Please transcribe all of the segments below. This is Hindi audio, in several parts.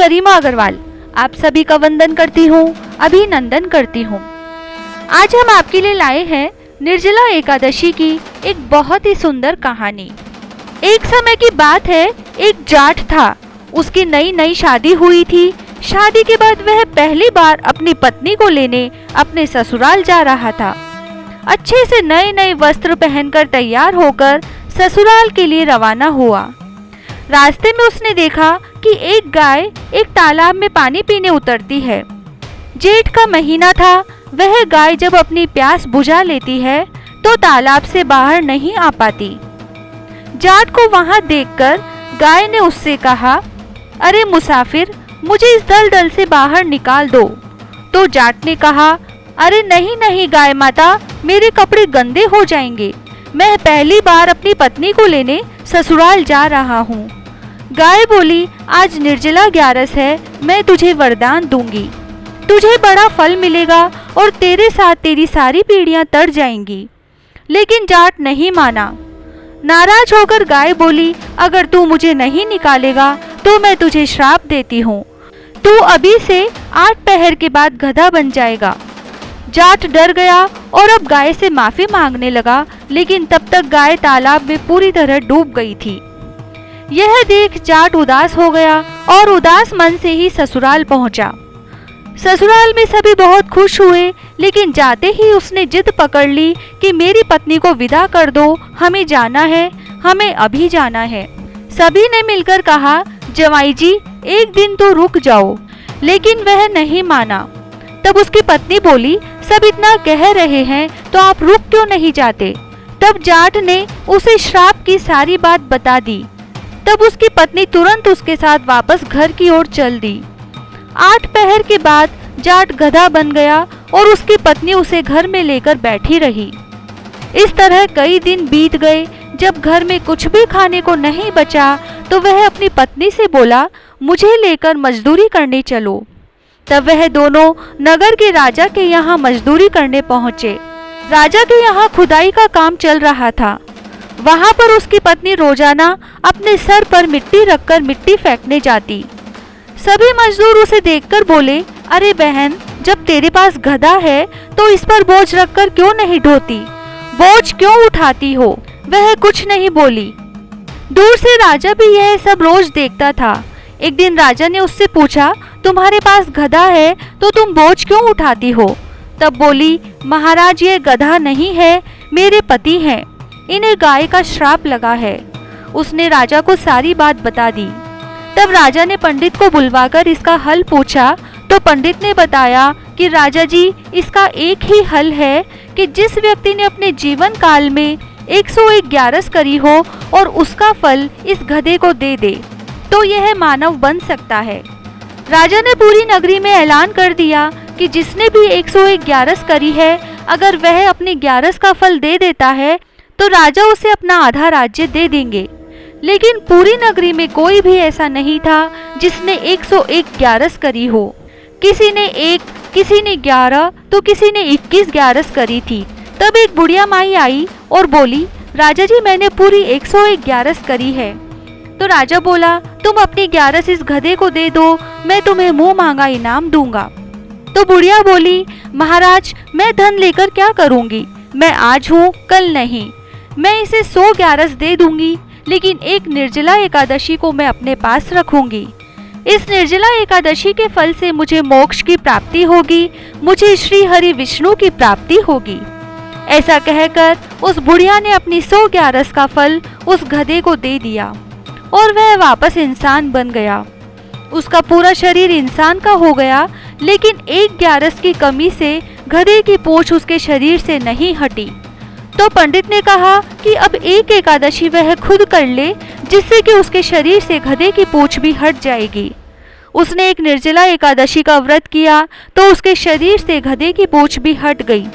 गरिमा अग्रवाल आप सभी का वंदन करती हूँ, अभिनंदन करती हूँ। आज हम आपके लिए लाए हैं निर्जला एकादशी की एक बहुत ही सुंदर कहानी। एक समय की बात है, एक जाट था। उसकी नई नई शादी हुई थी। शादी के बाद वह पहली बार अपनी पत्नी को लेने अपने ससुराल जा रहा था। अच्छे से नए नए वस्त्र पहनकर तैयार होकर ससुराल के लिए रवाना हुआ। रास्ते में उसने देखा कि एक गाय एक तालाब में पानी पीने उतरती है। जेठ का महीना था। वह गाय जब अपनी प्यास बुझा लेती है तो तालाब से बाहर नहीं आ पाती। जाट को वहां देखकर गाय ने उससे कहा, अरे मुसाफिर, मुझे इस दलदल से बाहर निकाल दो। तो जाट ने कहा, अरे नहीं नहीं गाय माता, मेरे कपड़े गंदे हो जाएंगे। मैं पहली बार अपनी पत्नी को लेने ससुराल जा रहा हूँ। गाय बोली, आज निर्जला 11 है, मैं तुझे वरदान दूंगी। तुझे बड़ा फल मिलेगा और तेरे साथ तेरी सारी पीढ़ियां तर जाएंगी। लेकिन जाट नहीं माना। नाराज होकर गाय बोली, अगर तू मुझे नहीं निकालेगा तो मैं तुझे श्राप देती हूँ। तू अभी से 8 पहर के बाद गधा बन जाएगा। जाट डर गया और अब गाय से माफी मांगने लगा, लेकिन तब तक गाय तालाब में पूरी तरह डूब गई थी। यह देख जाट उदास हो गया और उदास मन से ही ससुराल पहुंचा। ससुराल में सभी बहुत खुश हुए, लेकिन जाते ही उसने जिद पकड़ ली कि मेरी पत्नी को विदा कर दो, हमें जाना है, हमें अभी जाना है। सभी ने मिलकर कहा, जवाई जी एक दिन तो रुक जाओ, लेकिन वह नहीं माना। तब उसकी पत्नी बोली, सब इतना कह रहे हैं तो आप रुक क्यों नहीं जाते? तब जाट ने उसे श्राप की सारी बात बता दी। तब उसकी पत्नी तुरंत उसके साथ वापस घर की ओर चल दी। 8 पहर के बाद जाट गधा बन गया और उसकी पत्नी उसे घर में लेकर बैठी रही। इस तरह कई दिन बीत गए। जब घर में कुछ भी खाने को नहीं बचा तो वह अपनी पत्नी से बोला, मुझे लेकर मजदूरी करने चलो। तब वह दोनों नगर के राजा के यहाँ मजदूरी करने पहुँचे। राजा के यहाँ खुदाई का काम चल रहा था। वहाँ पर उसकी पत्नी रोजाना अपने सर पर मिट्टी रखकर मिट्टी फेंकने जाती। सभी मजदूर उसे देखकर बोले, अरे बहन, जब तेरे पास गधा है तो इस पर बोझ रखकर क्यों नहीं ढोती? बोझ क्यों उठाती हो? वह कुछ नहीं बोली। दूर से राजा भी यह सब रोज देखता था। एक दिन राजा ने उससे पूछा, तुम्हारे पास गधा है तो तुम बोझ क्यों उठाती हो? तब बोली, महाराज ये गधा नहीं है, मेरे पति हैं, इन्हें गाय का श्राप लगा है। उसने राजा को सारी बात बता दी। तब राजा ने पंडित को बुलवाकर इसका हल पूछा तो पंडित ने बताया कि राजा जी, इसका एक ही हल है कि जिस व्यक्ति ने अपने जीवन काल में 101 ग्यारस करी हो और उसका फल इस गधे को दे दे तो यह मानव बन सकता है। राजा ने पूरी नगरी में ऐलान कर दिया कि जिसने भी 101 ग्यारस करी है, अगर वह अपनी ग्यारस का फल दे देता है तो राजा उसे अपना आधा राज्य दे देंगे। लेकिन पूरी नगरी में कोई भी ऐसा नहीं था जिसने 101 ग्यारस करी हो। किसी ने 1, किसी ने 11 तो किसी ने 21 ग्यारस करी थी। तब एक बुढ़िया माई आई और बोली, राजा जी मैंने पूरी 101 ग्यारस करी है। तो राजा बोला, तुम अपनी ग्यारस इस गधे को दे दो, मैं तुम्हें मुंह मांगा इनाम दूंगा। तो बुढ़िया बोली, महाराज मैं धन लेकर क्या करूंगी? मैं आज हूँ कल नहीं। मैं इसे 100 ग्यारस दे दूंगी, लेकिन एक निर्जला एकादशी को मैं अपने पास रखूंगी। इस निर्जला एकादशी के फल से मुझे मोक्ष की प्राप्ति होगी, मुझे श्री हरि विष्णु की प्राप्ति होगी। ऐसा कहकर उस बुढ़िया ने अपनी 100 ग्यारस का फल उस गधे को दे दिया और वह वापस इंसान बन गया। उसका पूरा शरीर इंसान का हो गया, लेकिन 1 ग्यारस की कमी से गधे की पूंछ उसके शरीर से नहीं हटी। तो पंडित ने कहा कि अब एक एकादशी वह खुद कर ले, जिससे कि उसके शरीर से गधे की पूंछ भी हट जाएगी। उसने एक निर्जला एकादशी का व्रत किया तो उसके शरीर से गधे की पूंछ भी हट गई।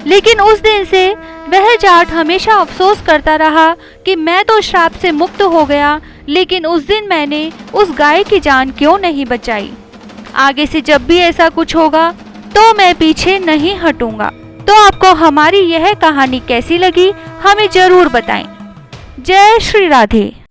लेकिन उस दिन से वह जाट हमेशा अफसोस करता रहा कि मैं तो श्राप से मुक्त हो गया, लेकिन उस दिन मैंने उस गाय की जान क्यों नहीं बचाई। आगे से जब भी ऐसा कुछ होगा तो मैं पीछे नहीं हटूंगा। तो आपको हमारी यह कहानी कैसी लगी हमें जरूर बताएं। जय श्री राधे।